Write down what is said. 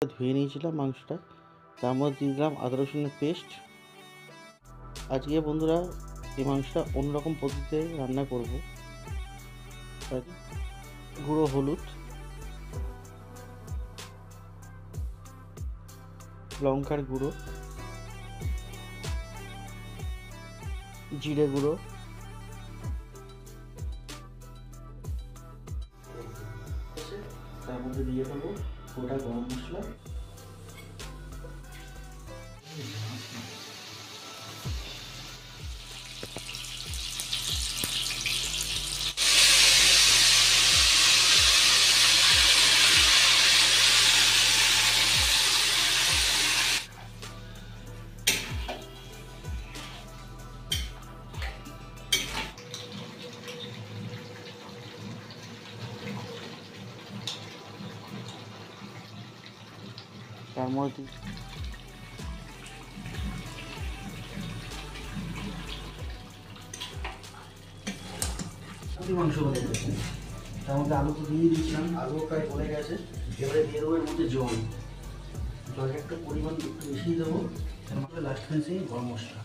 ধুয়ে নিয়েছিলাম মাংসটা, তার মধ্যে দিয়ে দিলাম আদা রসুনের পেস্ট। আজকে বন্ধুরা এই মাংসটা অন্যরকম পদ্ধতিতে রান্না করব। গুঁড়ো হলুদ, লঙ্কার গুঁড়ো, জিরে গুঁড়ো, তার মধ্যে দিয়ে দেবো গোটা গরম মশলা, তার মধ্যে মাংস বলে গেছে, তার মধ্যে আলু তো দিয়ে দিয়েছিলাম, আলু প্রায় গলে গেছে। এবারে দিয়ে দেবো এর মধ্যে জল, জলের একটা পরিমাণ একটু বেশি দেবো। তার মধ্যে লাস্ট ফিনিশিং গরম মশলা।